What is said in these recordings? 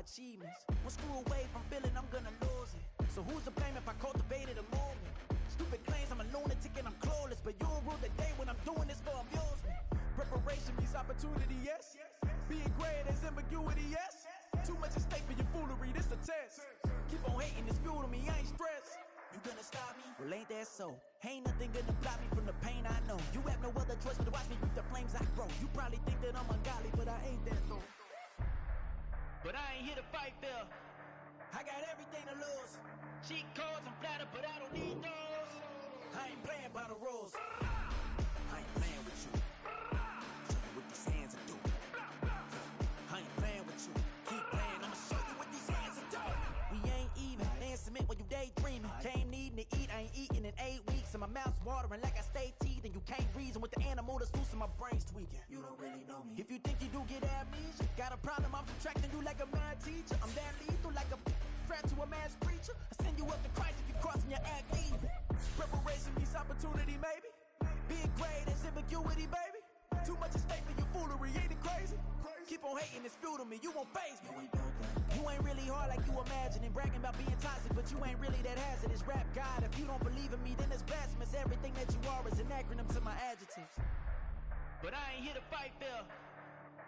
my achievements. One screw away from feeling I'm gonna lose it. So who's to blame if I cultivated a movement? Stupid claims I'm a lunatic and I'm clueless, but you'll rule the day when I'm doing this for amusement. Preparation means opportunity, yes. Being great is ambiguity, yes. Too much at stake for your foolery, this a test. Keep on hating, it's fuel to me, I ain't stressed. You gonna stop me? Well, ain't that so? Ain't nothing gonna block me from the pain I know. You have no other choice but to watch me reap the flames I grow. You probably think that I'm ungodly, but I ain't that though. But I ain't here to fight fair. I got everything to lose. Cheat codes, I'm flattered, but I don't need those. I ain't playing by the rules. I ain't playing with you. Show you what these hands are doing. I ain't playing with you. Keep playing, I'ma show you what these hands are doing. We ain't even. Man, submit while you daydreaming. Came needing to eat, I ain't eating in 8 weeks. And my mouth's watering like I stay teeth. And you can't reason with the animal that's loose and my brain's tweaking. You don't really know me. If you think you do get amnesia, got a problem, I'm subtracting you like a mad teacher. I'm that lethal like a threat to a mass preacher. I send you up to Christ if you crossing your act evil. Preparation means opportunity, maybe. Being great is ambiguity, baby. Too much at stake for your foolery, ain't it crazy? Keep on hating, it's fuel to me, you won't faze me. You ain't really hard like you imagining. Bragging about being toxic, but you ain't really that hazardous. Rap God, if you don't believe in me, then it's blasphemous. Everything that you are is an acronym to my adjectives. But I ain't here to fight fair.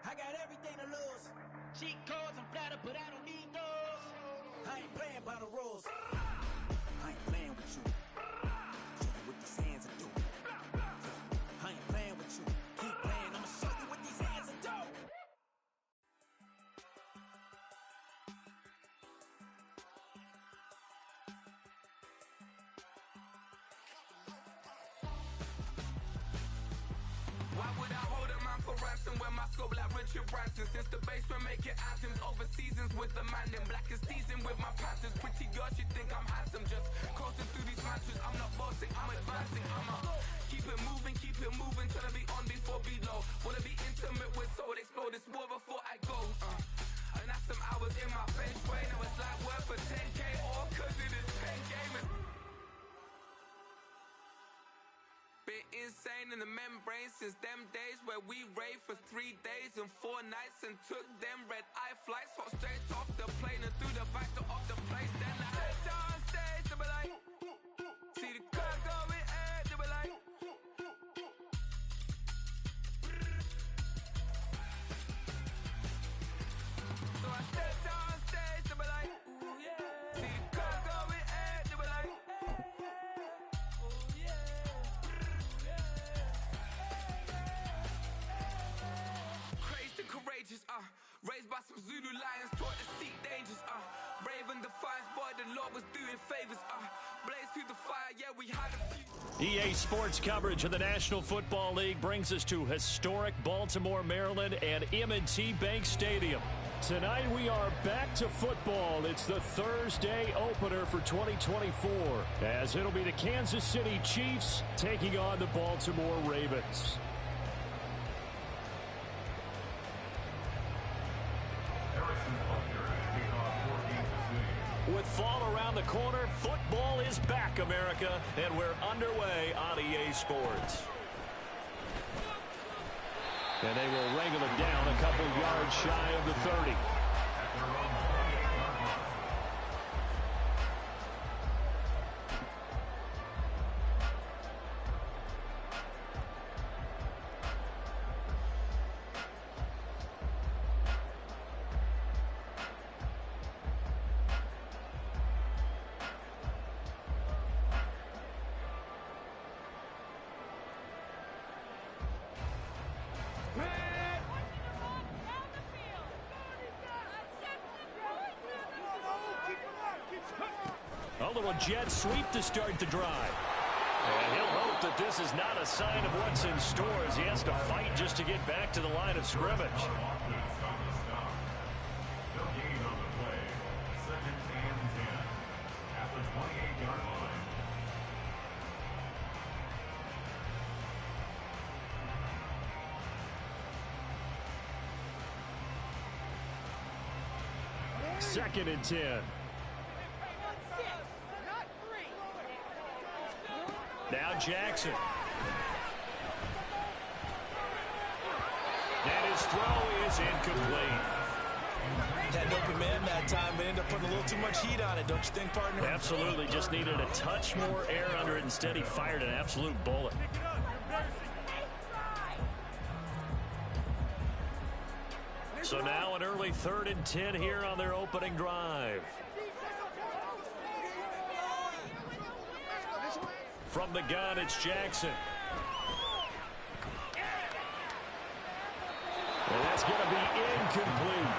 I got everything to lose. Cheat codes, I'm flattered, but I don't need those. I ain't playing by the rules. I ain't playing with you. Show you what these hands are doing. I ain't playing with you. Keep playing, I'ma show you what these hands are doing. Why would I hold a man for ransom when my scope like Richard Branson? Since the basement making anthems over seasons with the man in black is seasoned with my Panthers. Pretty girl, she think I'm handsome. Just coasting through these mantras. I'm not bossing, I'm advancing. I'ma keep it moving, trying to be on before below. Wanna be intimate with soul, explore this war before I go. And that's some hours in my bench way. Now it's like worth for 10K, all cause it is 10 gamers. Been insane in the membrane since them days where we raved for 3 days and 4 nights and took them red eye flights, hot straight off the plane and through the back door of the place. Then I head down stage, they be like, see the crowd going ahead, they be like, so I step down stage, they be like, ooh yeah, see the crowd going ahead, they be like, oh yeah. Crazed and courageous, raised by some Zulu lions, taught to seek dangers, brave and defiant, boy, the Lord was doing favors, blaze through the fire, yeah, we had a few. EA Sports coverage of the National Football League brings us to historic Baltimore, Maryland, and M&T Bank Stadium. Tonight we are back to football. It's the Thursday opener for 2024, as it'll be the Kansas City Chiefs taking on the Baltimore Ravens. With fall around the corner, football is back, America, and we're underway on EA Sports. And they will wrangle it down a couple yards shy of the 30. A little jet sweep to start the drive. And he'll hope that this is not a sign of what's in store as he has to fight just to get back to the line of scrimmage. Second and 10. Now Jackson. And his throw is incomplete. Had an open man that time, but ended up putting a little too much heat on it, don't you think, partner? Absolutely. Just needed a touch more air under it. Instead, he fired an absolute bullet. So now an early 3rd and 10 here on their opening drive. From the gun, it's Jackson. And that's going to be incomplete.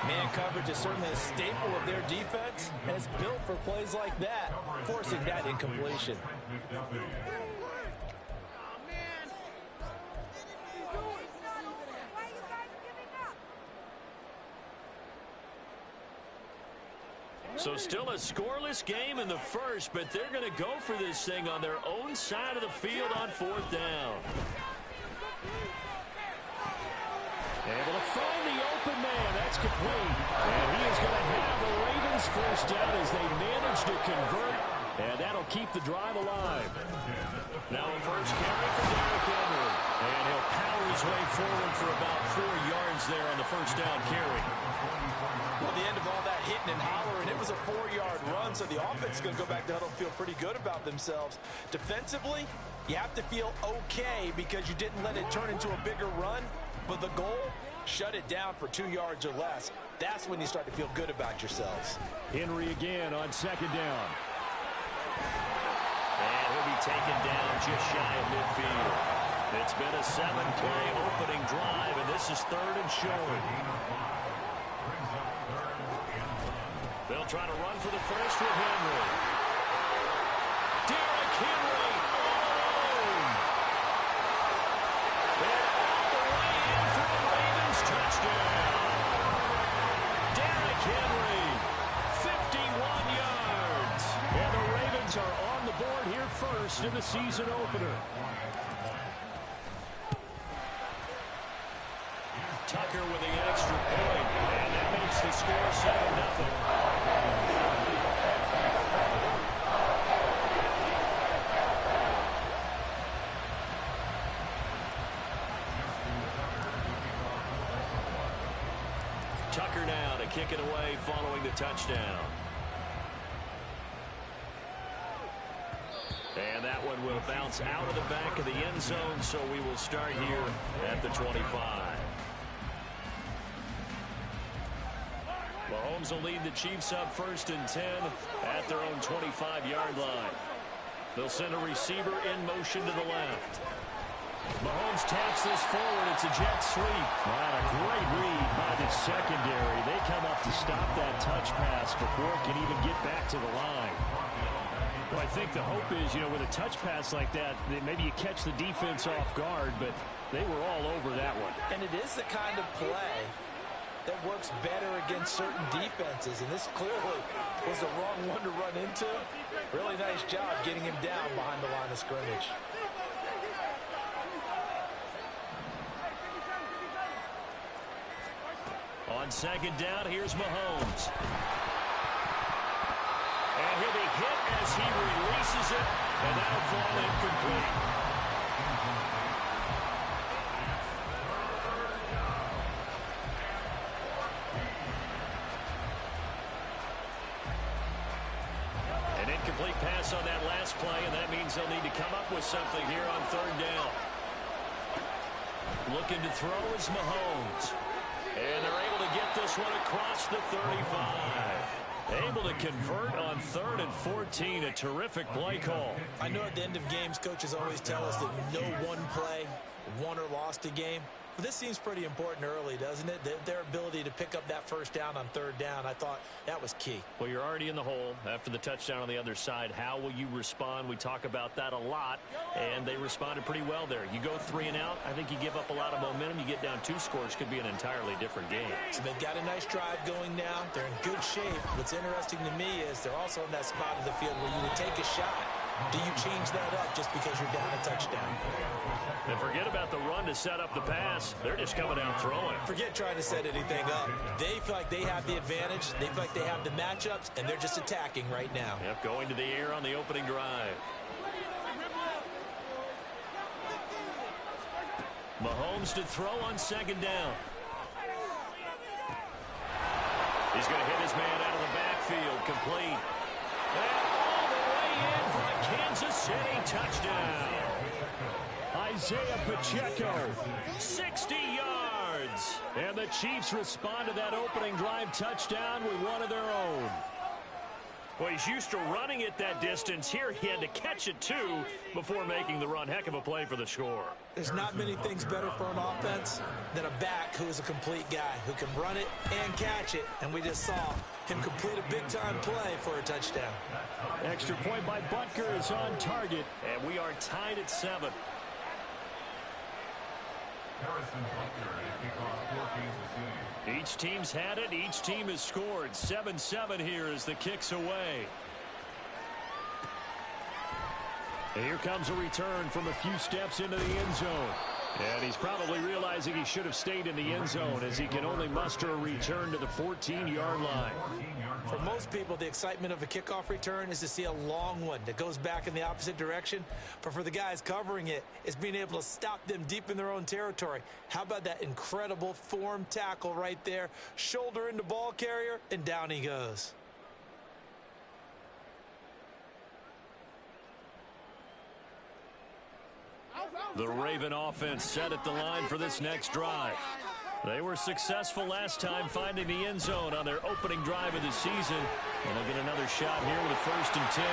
Man coverage is certainly a staple of their defense, and it's built for plays like that, forcing that incompletion. So still a scoreless game in the first, but they're going to go for this thing on their own side of the field on 4th down. Able to find the open man. That's complete. And he is going to have the Ravens first down as they manage to convert. And that'll keep the drive alive. Now a first carry for Derrick Henry. And he'll power his way forward for about 4 yards there on the first down carry. Well, the end of all that hitting and hollering, it was a 4-yard run, so the offense is going to go back to huddle and feel pretty good about themselves. Defensively, you have to feel okay because you didn't let it turn into a bigger run, but the goal, shut it down for 2 yards or less. That's when you start to feel good about yourselves. Henry again on 2nd down. And he'll be taken down just shy of midfield. It's been a 7-play opening drive, and this is 3rd and short. They'll try to run for the first with Henry. Derrick Henry alone. And all the way in for the Ravens touchdown. Derrick Henry, 51 yards. And the Ravens are on the board here first in the season opener. Tucker with the extra point, and that makes the score 7-0. Tucker now to kick it away following the touchdown. And that one will bounce out of the back of the end zone, so we will start here at the 25. Mahomes will lead the Chiefs up 1st and 10 at their own 25-yard line. They'll send a receiver in motion to the left. Mahomes taps this forward. It's a jet sweep. Wow, a great read by the secondary. They come up to stop that touch pass before it can even get back to the line. Well, I think the hope is, with a touch pass like that, maybe you catch the defense off guard, but they were all over that one. And it is the kind of play that works better against certain defenses, and this clearly was the wrong one to run into. Really nice job getting him down behind the line of scrimmage. On 2nd down, here's Mahomes. And he'll be hit as he releases it, and that'll fall incomplete. An incomplete pass on that last play, and that means they'll need to come up with something here on 3rd down. Looking to throw is Mahomes. And they're able to get this one across the 35. Able to convert on 3rd and 14. A terrific play call. I know at the end of games, coaches always tell us that no one play won or lost a game. But this seems pretty important early, doesn't it? Their ability to pick up that first down on 3rd down, I thought that was key. Well, you're already in the hole after the touchdown on the other side. How will you respond? We talk about that a lot, and they responded pretty well there. You go 3 and out, I think you give up a lot of momentum. You get down 2 scores, could be an entirely different game. So they've got a nice drive going now. They're in good shape. What's interesting to me is they're also in that spot of the field where you would take a shot. Do you change that up just because you're down a touchdown? And forget about the run to set up the pass. They're just coming out throwing. Forget trying to set anything up. They feel like they have the advantage. They feel like they have the matchups, and they're just attacking right now. Yep, going to the air on the opening drive. Mahomes to throw on 2nd down. He's going to hit his man out of the backfield, complete. And all the way in for a Kansas City touchdown. Isaiah Pacheco, 60 yards. And the Chiefs respond to that opening drive touchdown with one of their own. Well, he's used to running it that distance. Here he had to catch it, too, before making the run. Heck of a play for the score. There's not many things better for an offense than a back who is a complete guy, who can run it and catch it. And we just saw him complete a big-time play for a touchdown. Extra point by Butker is on target, and we are tied at 7. Each team's had it. Each team has scored. 7-7 here as the kick's away. And here comes a return from a few steps into the end zone. And he's probably realizing he should have stayed in the end zone as he can only muster a return to the 14-yard line. For most people, the excitement of a kickoff return is to see a long one that goes back in the opposite direction. But for the guys covering it, it's being able to stop them deep in their own territory. How about that incredible form tackle right there? Shoulder into ball carrier, and down he goes. The Raven offense set at the line for this next drive. They were successful last time finding the end zone on their opening drive of the season. And they'll get another shot here with a 1st and 10.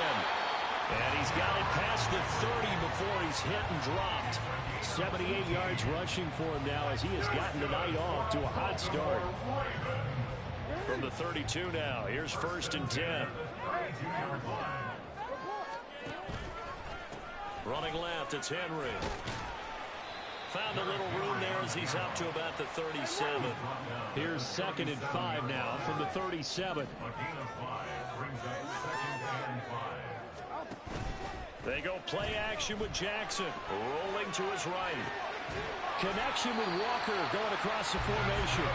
And he's got it past the 30 before he's hit and dropped. 78 yards rushing for him now as he has gotten the night off to a hot start. From the 32 now, here's 1st and 10. Running left, it's Henry. Found a little room there as he's up to about the 37. Here's 2nd and 5 now from the 37. They go play action with Jackson, rolling to his right. Connection with Walker going across the formation.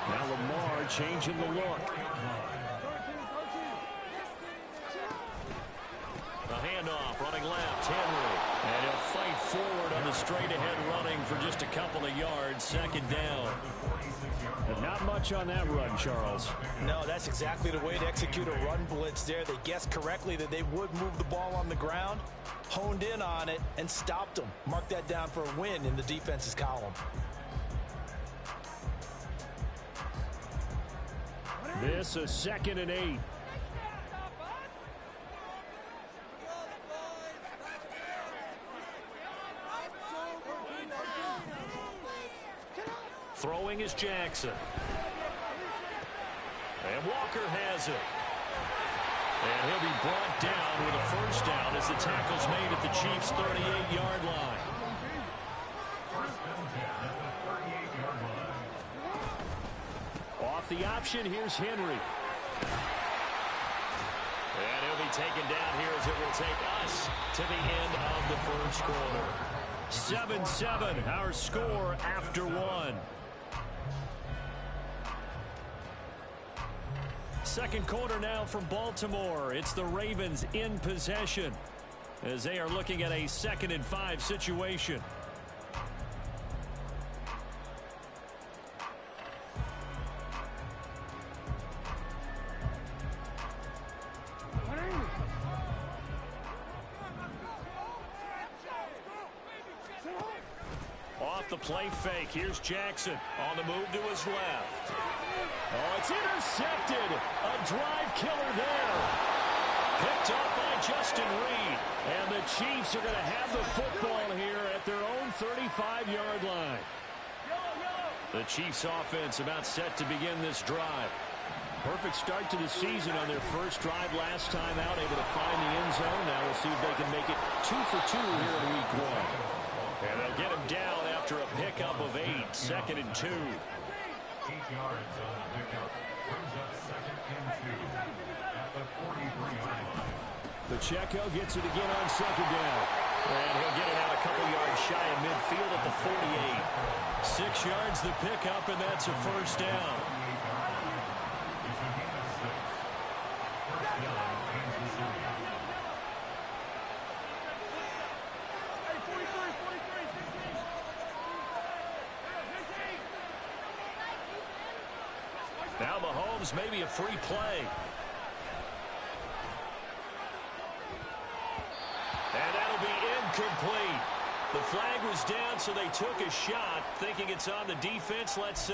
Now Lamar changing the look. A handoff, running left, Henry. And he'll fight forward on the straight-ahead running for just a couple of yards, 2nd down. And not much on that run, Charles. No, that's exactly the way to execute a run blitz there. They guessed correctly that they would move the ball on the ground, honed in on it, and stopped them. Mark that down for a win in the defense's column. This is 2nd and 8. Throwing is Jackson. And Walker has it. And he'll be brought down with a 1st down as the tackle's made at the Chiefs' 38-yard line. Off the option, here's Henry. And he'll be taken down here as it will take us to the end of the 1st quarter. 7-7, our score after 1. 2nd quarter now from Baltimore. It's the Ravens in possession as they are looking at a 2nd and 5 situation. Off the play fake, here's Jackson on the move to his left. Oh, it's intercepted. A drive killer there. Picked up by Justin Reed. And the Chiefs are going to have the football here at their own 35-yard line. The Chiefs offense about set to begin this drive. Perfect start to the season on their 1st drive last time out, able to find the end zone. Now we'll see if they can make it 2 for 2 here in week 1. And they'll get him down after a pickup of 8, 2nd and 2. 8 yards on the pickup. Brings up 2nd and 2 at the 43-yard line. Pacheco gets it again on 2nd down. And he'll get it out a couple yards shy of midfield at the 48. 6 yards the pickup, and that's a 1st down. Mahomes, maybe a free play. And that'll be incomplete. The flag was down, so they took a shot, thinking it's on the defense. Let's see.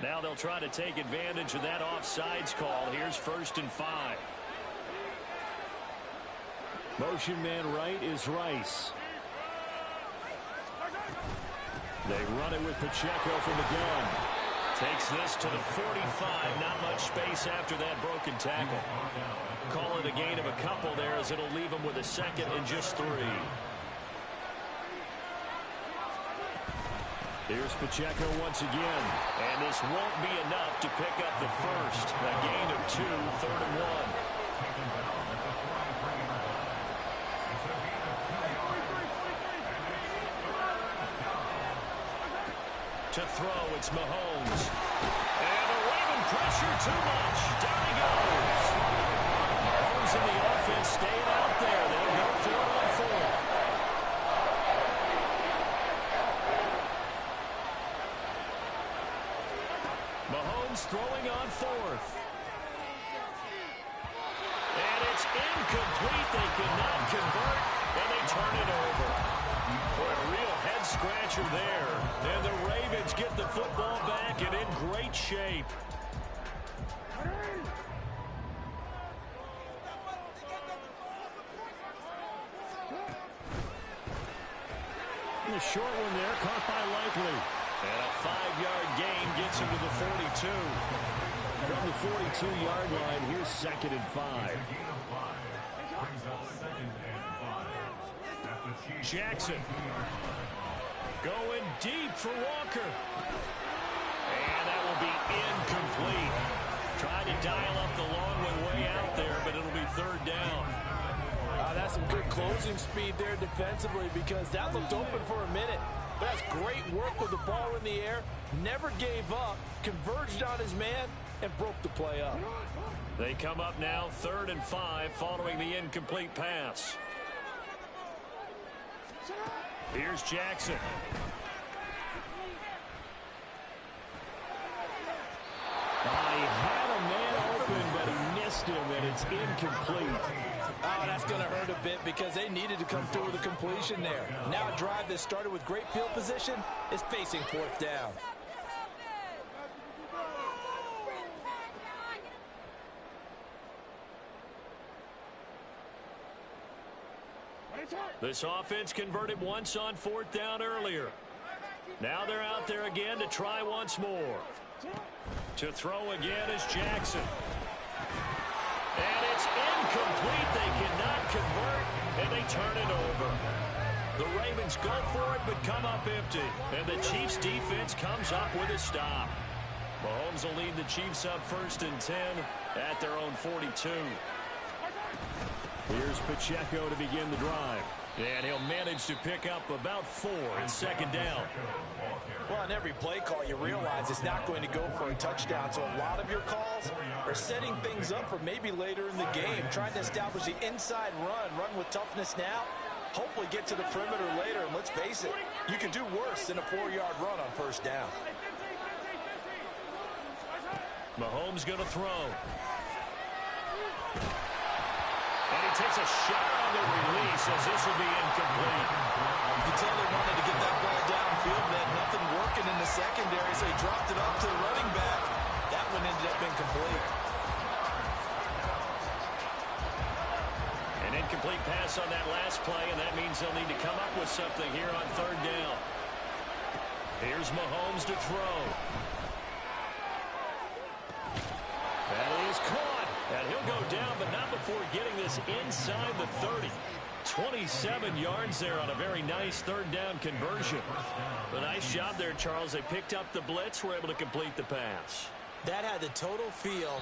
Now they'll try to take advantage of that offsides call. Here's 1st and 5. Motion man right is Rice. They run it with Pacheco from the gun. Takes this to the 45. Not much space after that broken tackle. Call it a gain of a couple there, as it'll leave them with a 2nd and just 3. Here's Pacheco once again. And this won't be enough to pick up the 1st. A gain of 2, 3rd and 1. To throw, it's Mahomes. And the Raven pressure too much. Down he goes. Mahomes and the offense staying out there. They'll go 4-on-4. Mahomes throwing on 4th. And it's incomplete. They cannot convert, and they turn it over. Boy, a real head-scratcher there. And the Ravens get the football back and in great shape. And a short one there, caught by Likely. And a 5-yard gain gets him to the 42. From the 42-yard line, here's 2nd and 5. Jackson going deep for Walker. And that will be incomplete. Tried to dial up the long one way out there, but it'll be 3rd down. That's some good closing speed there defensively, because that looked open for a minute. But that's great work with the ball in the air. Never gave up, converged on his man, and broke the play up. They come up now 3rd and 5 following the incomplete pass. Here's Jackson. He had a man open, but he missed him, and it's incomplete. Oh, that's going to hurt a bit, because they needed to come through with a completion there. Now a drive that started with great field position is facing 4th down. This offense converted once on 4th down earlier. Now they're out there again to try once more. To throw again is Jackson. And it's incomplete. They cannot convert, and they turn it over. The Ravens go for it, but come up empty. And the Chiefs' defense comes up with a stop. Mahomes will lead the Chiefs up 1st and 10 at their own 42. Here's Pacheco to begin the drive. And he'll manage to pick up about 4 in 2nd down. Well, on every play call, you realize it's not going to go for a touchdown. So a lot of your calls are setting things up for maybe later in the game, trying to establish the inside run with toughness now, hopefully get to the perimeter later. And let's face it, you can do worse than a 4-yard run on 1st down. Mahomes going to throw. And he takes a shot on the release, as this will be incomplete. You can tell they wanted to get that ball downfield. They had nothing working in the secondary, so he dropped it up to the running back. That one ended up incomplete. An incomplete pass on that last play, and that means they'll need to come up with something here on 3rd down. Here's Mahomes to throw. That is caught. And he'll go down, but not before getting this inside the 30. 27 yards there on a very nice 3rd down conversion. A nice job there, Charles. They picked up the blitz, were able to complete the pass. That had the total feel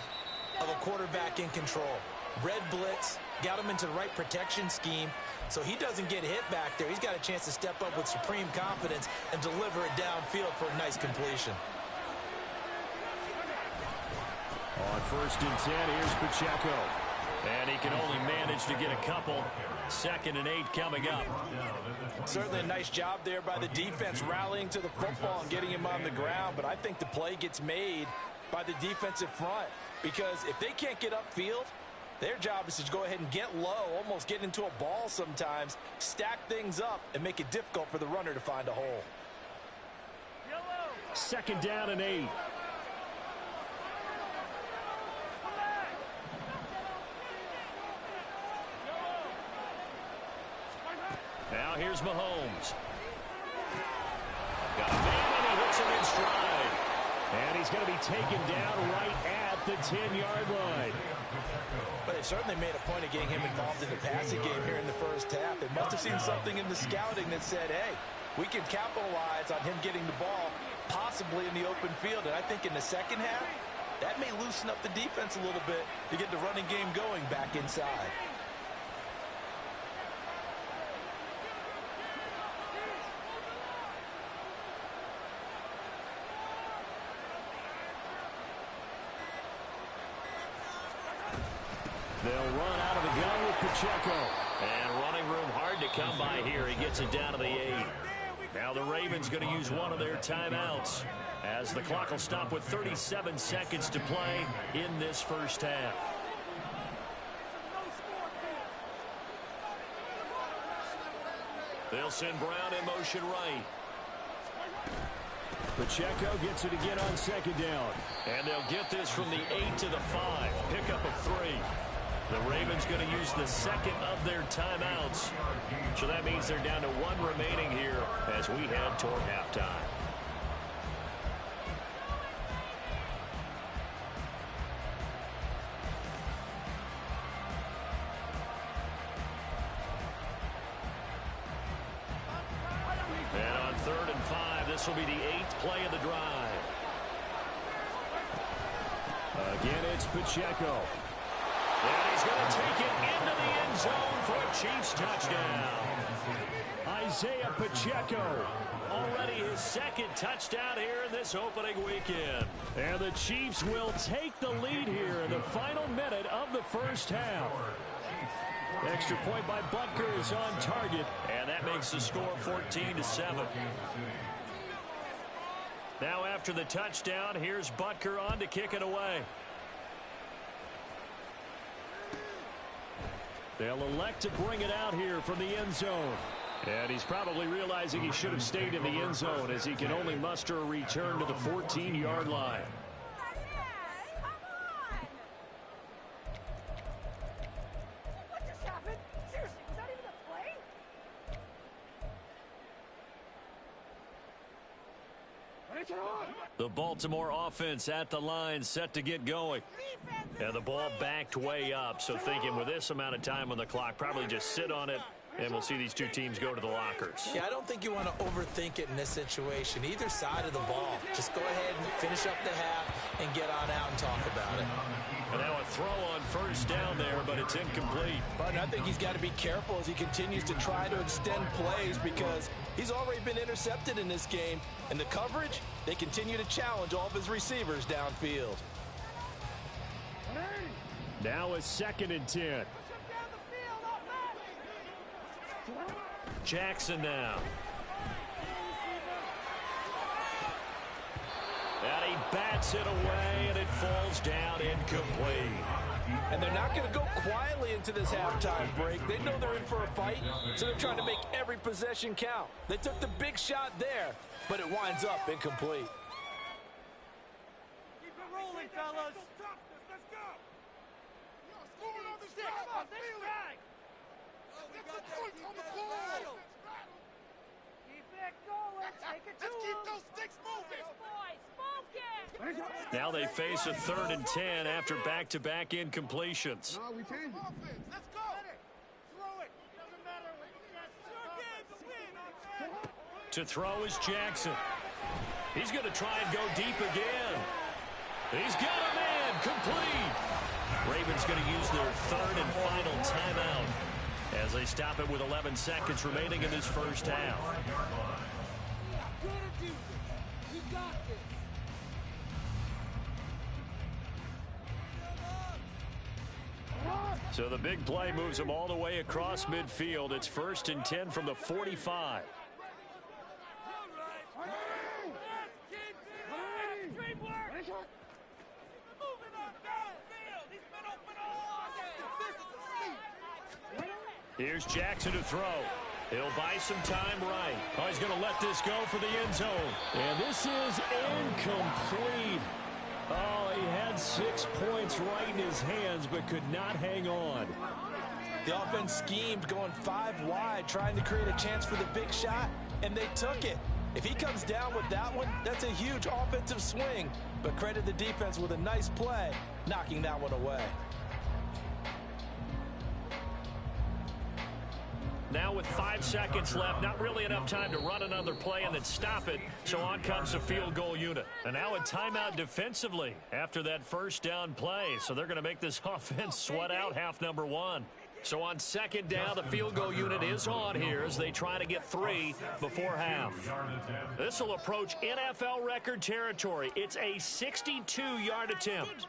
of a quarterback in control. Red blitz, got him into the right protection scheme, so he doesn't get hit back there. He's got a chance to step up with supreme confidence and deliver it downfield for a nice completion. On 1st and 10, here's Pacheco. And he can only manage to get a couple. 2nd and 8 coming up. Certainly a nice job there by the defense rallying to the football and getting him on the ground. But I think the play gets made by the defensive front. Because if they can't get upfield, their job is to go ahead and get low, almost get into a ball sometimes, stack things up, and make it difficult for the runner to find a hole. 2nd down and 8. Now here's Mahomes. Got a man, and he hits him in stride. And he's going to be taken down right at the 10-yard line. But they certainly made a point of getting him involved in the passing game here in the first half. They must have seen something in the scouting that said, hey, we can capitalize on him getting the ball possibly in the open field. And I think in the second half, that may loosen up the defense a little bit to get the running game going back inside. They'll run out of the gun with Pacheco. And running room hard to come by here. He gets it down to the 8. Now the Ravens going to use one of their timeouts as the clock will stop with 37 seconds to play in this first half. They'll send Brown in motion right. Pacheco gets it again on 2nd down. And they'll get this from the 8 to the 5. Pickup of 3. The Ravens going to use the 2nd of their timeouts. So that means they're down to 1 remaining here as we head toward halftime. And on 3rd and 5, this will be the 8th play of the drive. Again, it's Pacheco. And he's going to take it into the end zone for a Chiefs touchdown. Isaiah Pacheco, already his 2nd touchdown here in this opening weekend. And the Chiefs will take the lead here in the final minute of the first half. Extra point by Butker is on target, and that makes the score 14-7. Now after the touchdown, here's Butker on to kick it away. They'll elect to bring it out here from the end zone. And he's probably realizing he should have stayed in the end zone as he can only muster a return to the 14-yard line. What just happened? Seriously, was that even a play? The Baltimore offense at the line set to get going. And the ball backed way up, so thinking with this amount of time on the clock, probably just sit on it, and we'll see these two teams go to the lockers. Yeah, I don't think you want to overthink it in this situation. Either side of the ball. Just go ahead and finish up the half and get on out and talk about it. And now a throw on 1st down there, but it's incomplete. But I think he's got to be careful as he continues to try to extend plays because he's already been intercepted in this game. And the coverage, they continue to challenge all of his receivers downfield. Now a 2nd and 10. Jackson now. And he bats it away, and it falls down incomplete. And they're not going to go quietly into this halftime break. They know they're in for a fight, so they're trying to make every possession count. They took the big shot there, but it winds up incomplete. Keep it rolling, fellas. Let's go. Moving on this drive. Come on, this drag. Let's get some points on the board. Keep it going. Take it to him. Let's keep those sticks moving. Boys, focus. Now they face a 3rd and 10 after back-to-back incompletions. No, we change it. Let's go. Throw it. Doesn't matter. It's your game to win. To throw is Jackson. He's going to try and go deep again. He's got a man complete. Ravens going to use their 3rd and final timeout as they stop it with 11 seconds remaining in this first half. So the big play moves them all the way across midfield. It's 1st and 10 from the 45. Here's Jackson to throw. He'll buy some time right. Oh, he's going to let this go for the end zone. And this is incomplete. Oh, he had 6 points right in his hands, but could not hang on. The offense schemed, going 5 wide, trying to create a chance for the big shot, and they took it. If he comes down with that one, that's a huge offensive swing. But credit the defense with a nice play, knocking that one away. Now with 5 seconds left, not really enough time to run another play and then stop it. So on comes the field goal unit. And now a timeout defensively after that first down play. So they're going to make this offense sweat out half number 1. So on 2nd down, the field goal unit is on here as they try to get 3 before half. This will approach NFL record territory. It's a 62-yard attempt.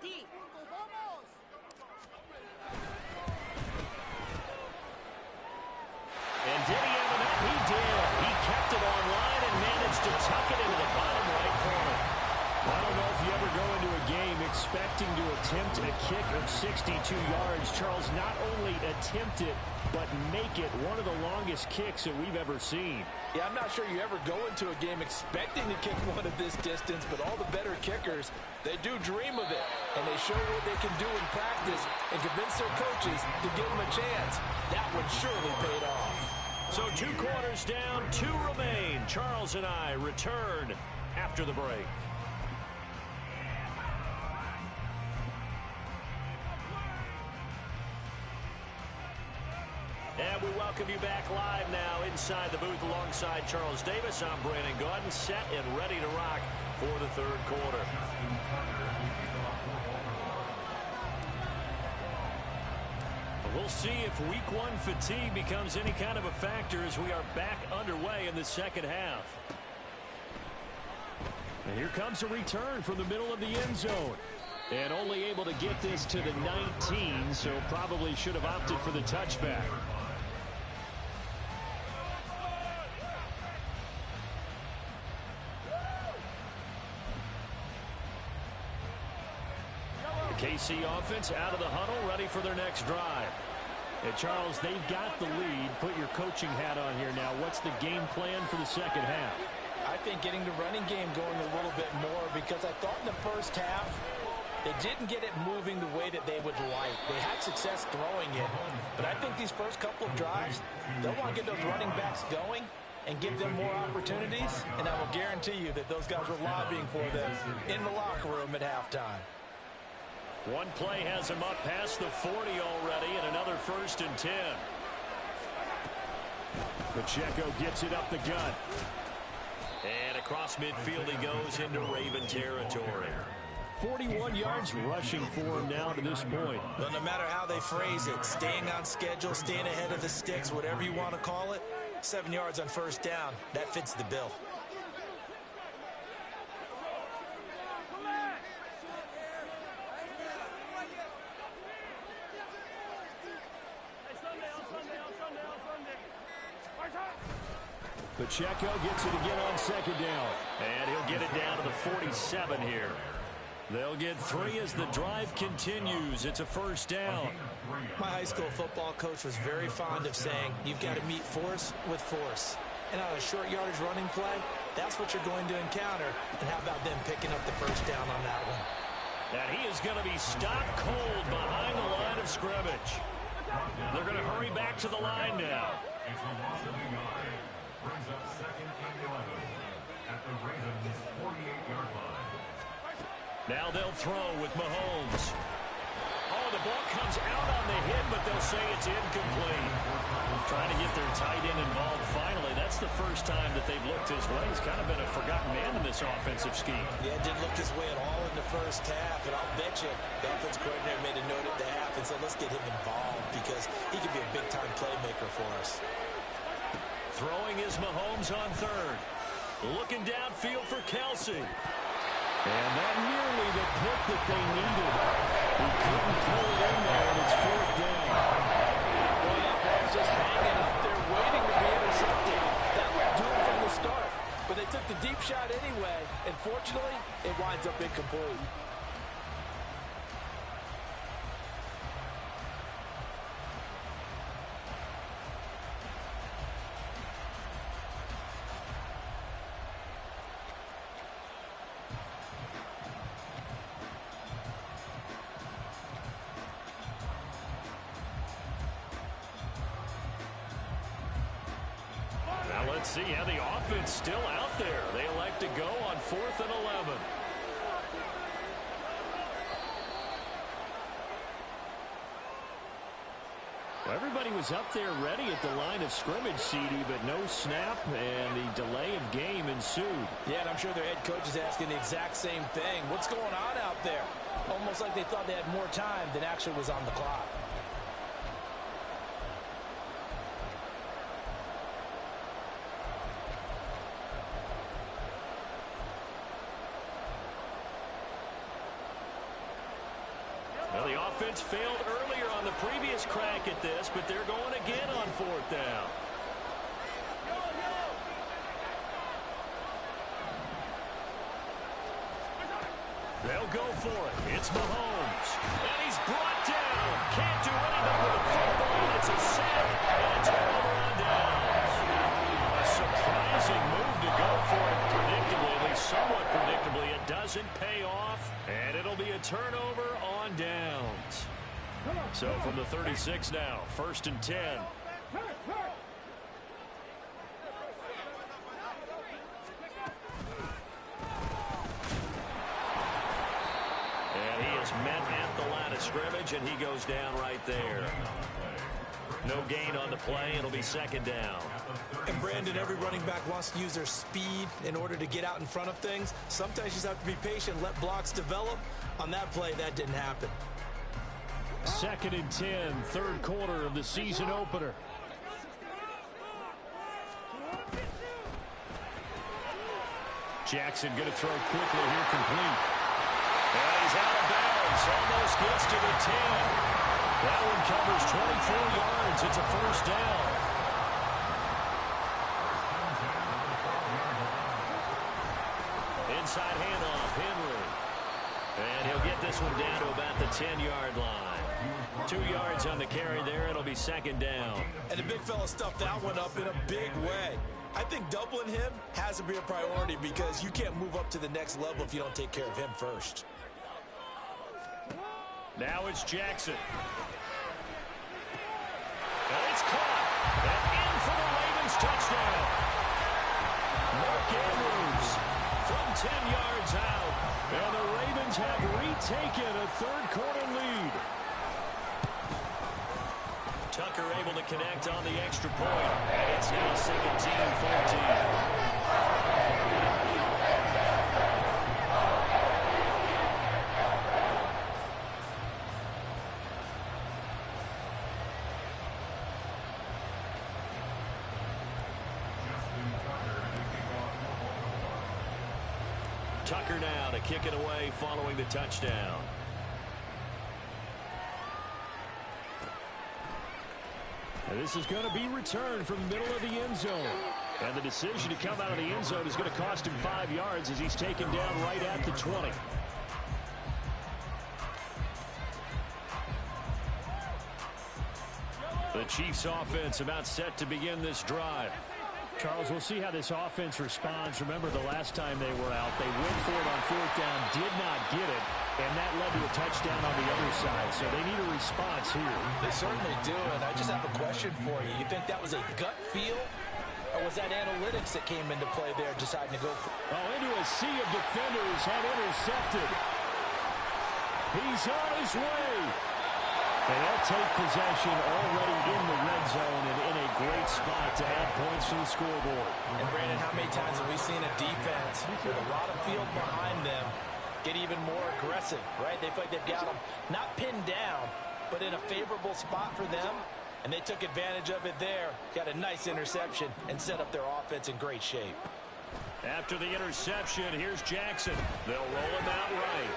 And did he have enough? He did. He kept it online and managed to tuck it into the bottom right corner. I don't know if you ever go into a game expecting to attempt a kick of 62 yards. Charles, not only attempt it, but make it one of the longest kicks that we've ever seen. Yeah, I'm not sure you ever go into a game expecting to kick one of this distance, but all the better kickers, they do dream of it, and they show what they can do in practice and convince their coaches to give them a chance. That one surely paid off. So 2 quarters down, 2 remain. Charles and I return after the break. And we welcome you back live now inside the booth alongside Charles Davis. I'm Brandon Gaudin, set and ready to rock for the 3rd quarter. We'll see if week 1 fatigue becomes any kind of a factor as we are back underway in the 2nd half. And here comes a return from the middle of the end zone. And only able to get this to the 19, so probably should have opted for the touchback. The KC offense out of the huddle, ready for their next drive. And Charles, they've got the lead. Put your coaching hat on here now. What's the game plan for the 2nd half? I think getting the running game going a little bit more, because I thought in the first half they didn't get it moving the way that they would like. They had success throwing it, but I think these first couple of drives, they'll want to get those running backs going and give them more opportunities, and I will guarantee you that those guys were lobbying for them in the locker room at halftime. One play has him up past the 40 already, and another 1st and 10. Pacheco gets it up the gut. And across midfield he goes into Raven territory. 41 yards rushing for him now to this point. Well, no matter how they phrase it, staying on schedule, staying ahead of the sticks, whatever you want to call it, 7 yards on 1st down, that fits the bill. Pacheco gets it again on 2nd down. And he'll get it down to the 47 here. They'll get 3 as the drive continues. It's a 1st down. My high school football coach was very fond of saying, you've got to meet force with force. And on a short yardage running play, that's what you're going to encounter. And how about them picking up the 1st down on that one? And he is going to be stopped cold behind the line of scrimmage. They're going to hurry back to the line now. It's a loss of a yard. Brings up 2nd and 11 at the Ravens' 48-yard line. Now they'll throw with Mahomes. Oh, the ball comes out on the hit, but they'll say it's incomplete. Trying to get their tight end involved finally. That's the first time that they've looked his way. He's kind of been a forgotten man in this offensive scheme. Yeah, it didn't look his way at all in the first half, and I'll bet you the offense coordinator made a note at the half and said, let's get him involved because he could be a big-time playmaker for us. Throwing is Mahomes on 3rd. Looking downfield for Kelsey. And that nearly the pick that they needed. He couldn't pull it in there, and it's 4th down. Well, that ball's just hanging up there waiting to be intercepted. That would do it from the start. But they took the deep shot anyway, and fortunately, it winds up incomplete. Now let's see how the offense still out there. They elect to go on 4th and 11. Well, everybody was up there ready at the line of scrimmage, CD, but no snap, and the delay of game ensued. Yeah, and I'm sure their head coach is asking the exact same thing. What's going on out there? Almost like they thought they had more time than actually was on the clock. Well, the offense failed earlier on the previous crack at this, but they're going again on 4th down. They'll go for it. It's Mahomes. And he's brought down. Can't do anything with the football. It's a sack and a turnover on downs. A surprising move to go for it predictably, at least somewhat predictably. It doesn't pay off, and it'll be a turnover on downs. So from the 36 now, 1st and 10. And he is met at the line of scrimmage, and he goes down right there. No gain on the play. It'll be 2nd down. And Brandon, every running back wants to use their speed in order to get out in front of things. Sometimes you just have to be patient, let blocks develop. On that play, that didn't happen. 2nd and 10, 3rd quarter of the season opener. Jackson going to throw quickly here, complete. And he's out of bounds, almost gets to the 10. That one covers 24 yards. It's a 1st down. Inside handoff, Henry. And he'll get this one down to about the 10-yard line. 2 yards on the carry there. It'll be 2nd down. And the big fella stuffed that one up in a big way. I think doubling him has to be a priority because you can't move up to the next level if you don't take care of him first. Now it's Jackson. And it's caught. And in for the Ravens touchdown. Mark Andrews from 10 yards out. And the Ravens have retaken a 3rd quarter lead. Tucker able to connect on the extra point. And it's now 17-14. Tucker now to kick it away following the touchdown. And this is going to be returned from the middle of the end zone. And the decision to come out of the end zone is going to cost him 5 yards as he's taken down right at the 20. The Chiefs offense about set to begin this drive. Charles, we'll see how this offense responds. Remember the last time they were out, they went for it on 4th down, did not get it, and that led to a touchdown on the other side. So they need a response here. They certainly do, and I just have a question for you. You think that was a gut feel, or was that analytics that came into play there deciding to go for it? Oh, into a sea of defenders, had intercepted. He's on his way. And they'll take possession already in the red zone and in a great spot to add points to the scoreboard. And Brandon, how many times have we seen a defense with a lot of field behind them get even more aggressive, right? They feel like they've got them not pinned down, but in a favorable spot for them. And they took advantage of it there, got a nice interception, and set up their offense in great shape. After the interception, here's Jackson. They'll roll him out right.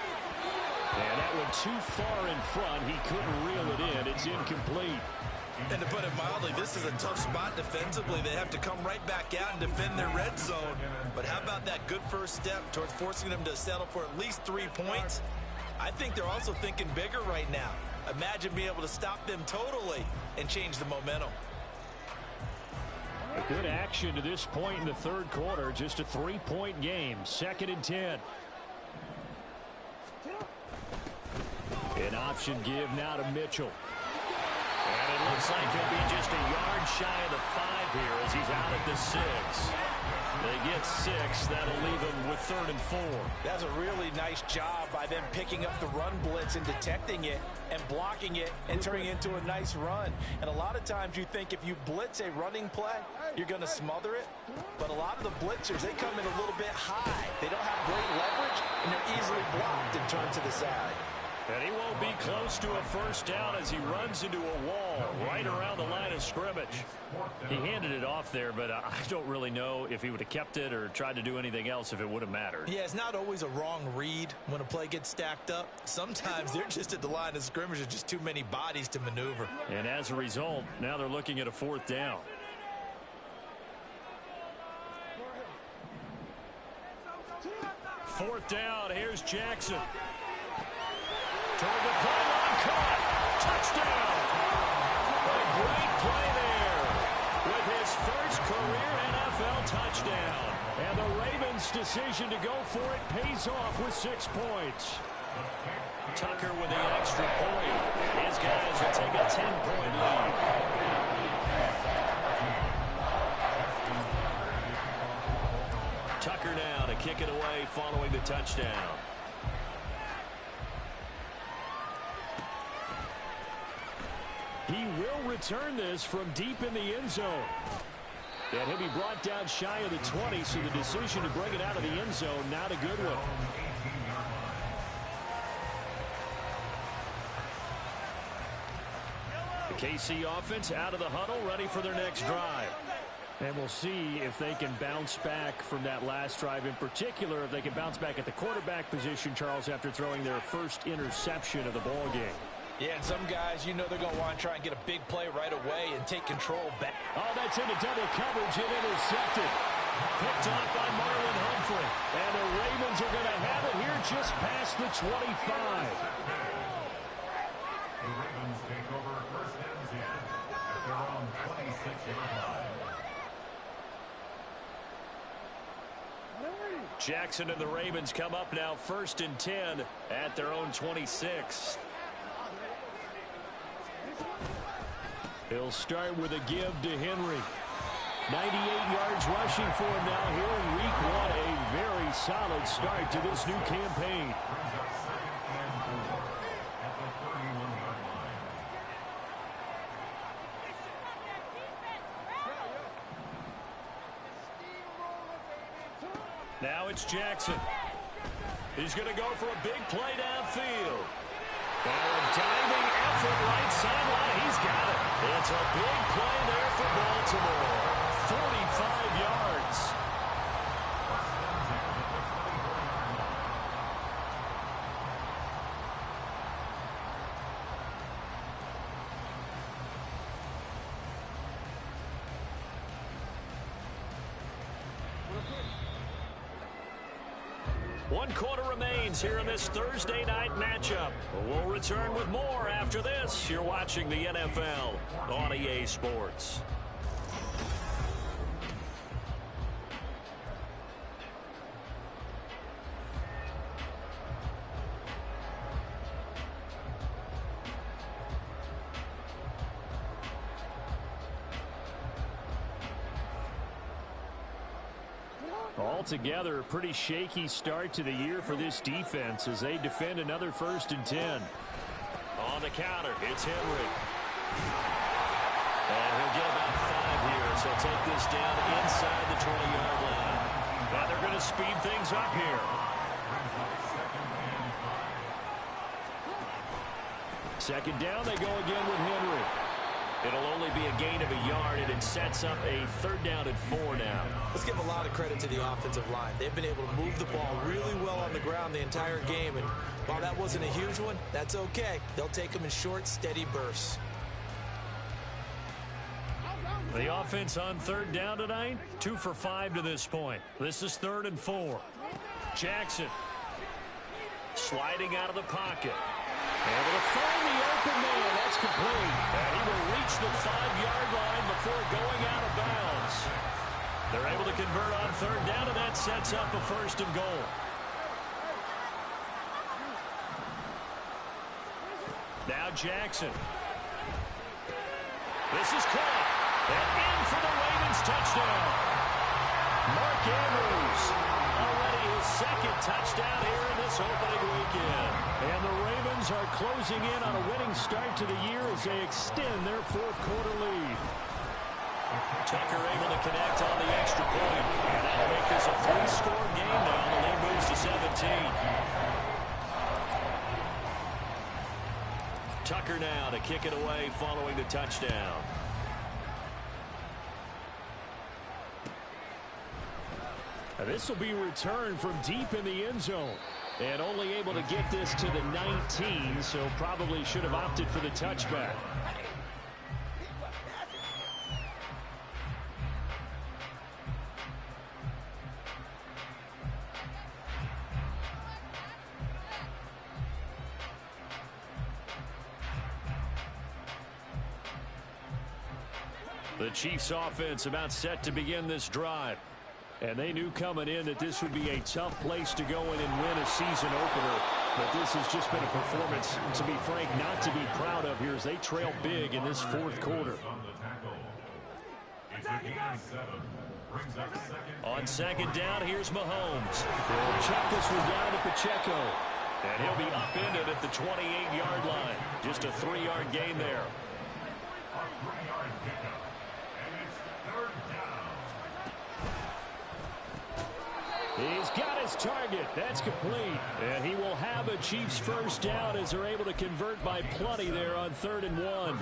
And that one too far in front. He couldn't reel it in. It's incomplete. And to put it mildly, this is a tough spot defensively. They have to come right back out and defend their red zone. But how about that good first step towards forcing them to settle for at least 3 points? I think they're also thinking bigger right now. Imagine being able to stop them totally and change the momentum. A good action to this point in the third quarter. Just a 3-point game. 2nd and 10. An option give now to Mitchell. And it looks like he'll be just a yard shy of the 5 here as he's out at the 6. They get 6. That'll leave them with 3rd and 4. That's a really nice job by them picking up the run blitz and detecting it and blocking it and turning it into a nice run. And a lot of times you think if you blitz a running play, you're going to smother it. But a lot of the blitzers, they come in a little bit high. They don't have great leverage, and they're easily blocked and turned to the side. And he won't be close to a first down as he runs into a wall right around the line of scrimmage. He handed it off there, but I don't really know if he would have kept it or tried to do anything else if it would have mattered. Yeah, it's not always a wrong read when a play gets stacked up. Sometimes they're just at the line of scrimmage. There's just too many bodies to maneuver. And as a result, now they're looking at a 4th down. Fourth down. Here's Jackson. Toward the pylon, caught. Touchdown. A great play there with his first career NFL touchdown. And the Ravens' decision to go for it pays off with 6 points. Tucker with the extra point. His guys will take a 10-point lead. Tucker now to kick it away following the touchdown. He will return this from deep in the end zone. And he'll be brought down shy of the 20, so the decision to bring it out of the end zone, not a good one. The KC offense out of the huddle, ready for their next drive. And we'll see if they can bounce back from that last drive. In particular, if they can bounce back at the quarterback position, Charles, after throwing their first interception of the ball game. Yeah, and some guys, you know they're going to want to try and get a big play right away and take control back. Oh, that's into double coverage and intercepted. Picked off by Marlon Humphrey. And the Ravens are going to have it here just past the 25. The Ravens take over 1st and 10 at their own 26-yard line. Jackson and the Ravens come up now 1st and 10 at their own 26. He'll start with a give to Henry. 98 yards rushing for him now here in week 1. A very solid start to this new campaign. Brings up 2nd and 4 at the 31-yard line. Now it's Jackson. He's going to go for a big play downfield. Now a diving effort right sideline. He's got it. It's a big play there for Baltimore. 45 yards. One quarter remains here in this Thursday night matchup. We'll return with more after this. You're watching the NFL on EA Sports. Altogether, a pretty shaky start to the year for this defense as they defend another 1st and 10. On the counter, it's Henry. And he'll get about 5 here, so he'll take this down inside the 20-yard line. Now they're going to speed things up here. 2nd down, they go again with Henry. It'll only be a gain of a yard, and it sets up a 3rd down and 4 now. Let's give a lot of credit to the offensive line. They've been able to move the ball really well on the ground the entire game, and while that wasn't a huge one, that's okay. They'll take them in short, steady bursts. The offense on 3rd down tonight, 2 for 5 to this point. This is 3rd and 4. Jackson sliding out of the pocket. Able to find the open man. That's complete. And he will reach the 5-yard line before going out of bounds. They're able to convert on 3rd down, and that sets up a 1st and goal. Now Jackson. This is caught. And in for the Ravens touchdown. Mark Andrews, already his 2nd touchdown here in this opening weekend. And the Ravens are closing in on a winning start to the year as they extend their 4th quarter lead. Tucker able to connect on the extra point. And that'll make this a 3-score game now. The lead moves to 17. Tucker now to kick it away following the touchdown. This will be returned from deep in the end zone. And only able to get this to the 19, so probably should have opted for the touchback. The Chiefs offense about set to begin this drive. And they knew coming in that this would be a tough place to go in and win a season opener. But this has just been a performance, to be frank, not to be proud of here as they trail big in this 4th quarter. On 2nd down, here's Mahomes. They'll check this one down to Pacheco. And he'll be upended at the 28-yard line. Just a 3-yard gain there. He's got his target. That's complete. And he will have a Chiefs 1st down as they're able to convert by plenty there on 3rd and 1.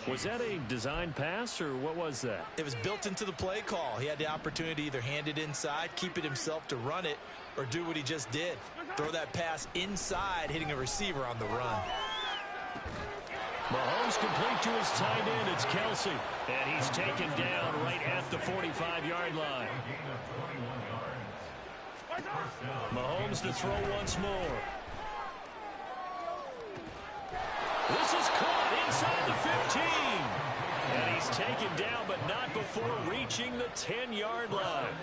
Was that a design pass, or what was that? It was built into the play call. He had the opportunity to either hand it inside, keep it himself to run it, or do what he just did. Throw that pass inside, hitting a receiver on the run. Mahomes complete to his tight end. It's Kelsey. And he's taken down right at the 45-yard line. Mahomes to throw once more. This is caught inside the 15. And he's taken down, but not before reaching the 10-yard line.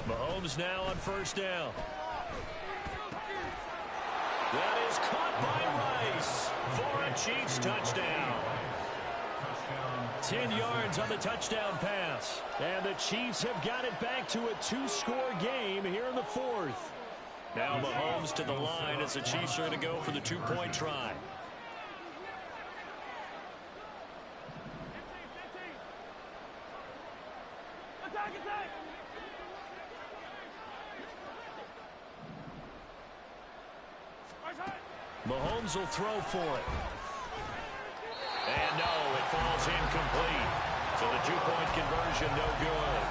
Mahomes now on 1st down. That is caught by Rice for a Chiefs touchdown. 10 yards on the touchdown pass. And the Chiefs have got it back to a 2-score game here in the 4th. Now Mahomes to the line as the Chiefs are going to go for the 2-point try. Mahomes will throw for it. And no, it falls incomplete. So the 2-point conversion, no good.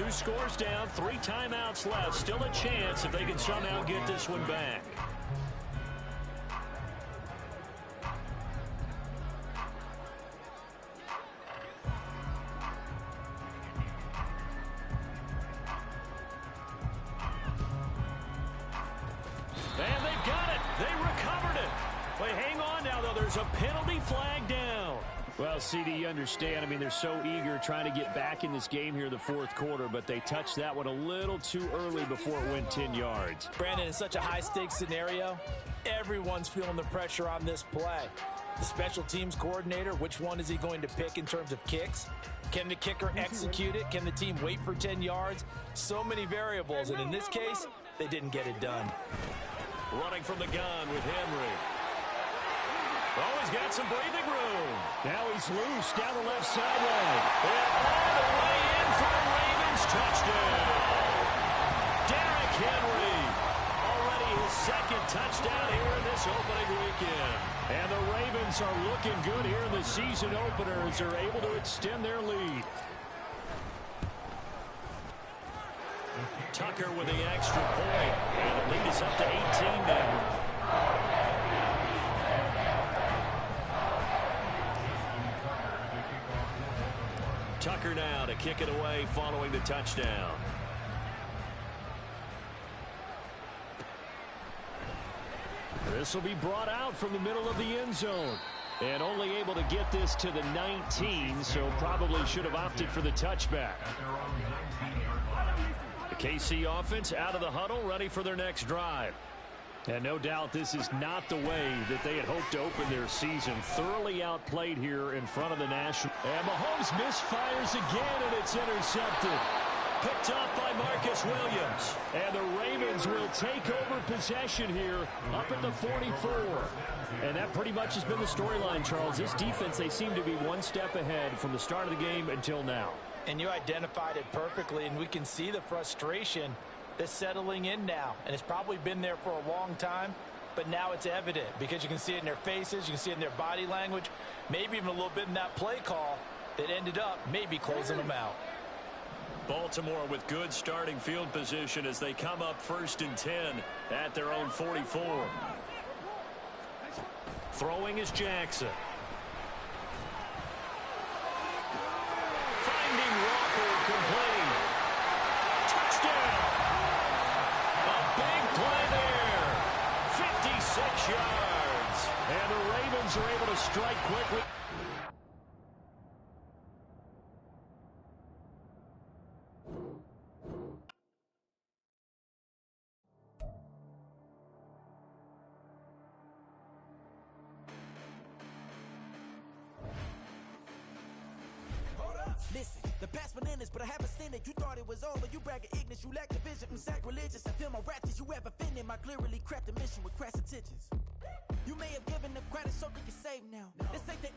2 scores down, 3 timeouts left. Still a chance if they can somehow get this one back. And they've got it. They recovered it. Wait, hang on now, though. There's a penalty flag down. Well, CD, you understand. I mean, they're so eager trying to get back in this game here in the 4th quarter, but they touched that one a little too early before it went 10 yards. Brandon, in such a high-stakes scenario, everyone's feeling the pressure on this play. The special teams coordinator, which one is he going to pick in terms of kicks? Can the kicker execute it? Can the team wait for 10 yards? So many variables, and in this case, they didn't get it done. Running from the gun with Henry. Oh, he's got some breathing room. Now he's loose down the left sideline. And all the way in for the Ravens touchdown. Derrick Henry. Already touchdown here in this opening weekend. And the Ravens are looking good here in the season opener as they're able to extend their lead. Tucker with the extra point. And the lead is up to 18 now. Tucker now to kick it away following the touchdown. This will be brought out from the middle of the end zone. And only able to get this to the 19, so probably should have opted for the touchback. The KC offense out of the huddle, ready for their next drive. And no doubt this is not the way that they had hoped to open their season. Thoroughly outplayed here in front of the National. And Mahomes misfires again, and it's intercepted. Picked off by Marcus Williams. And the Ravens will take over possession here up at the 44. And that pretty much has been the storyline, Charles. This defense, they seem to be one step ahead from the start of the game until now. And you identified it perfectly, and we can see the frustration that's settling in now. And it's probably been there for a long time, but now it's evident because you can see it in their faces, you can see it in their body language, maybe even a little bit in that play call that ended up maybe closing them out. Baltimore with good starting field position as they come up 1st and 10 at their own 44. Throwing is Jackson. Finding Walker complete. Touchdown. A big play there. 56 yards. And the Ravens are able to strike quickly. Listen, the past bananas, but I haven't seen it. You thought it was over, you bragging ignorance, you lack the vision. I'm sacrilegious, I feel my raptors, you ever offended my clearly crafted mission with crass intentions. You may have given them credit so they can save now. This ain't the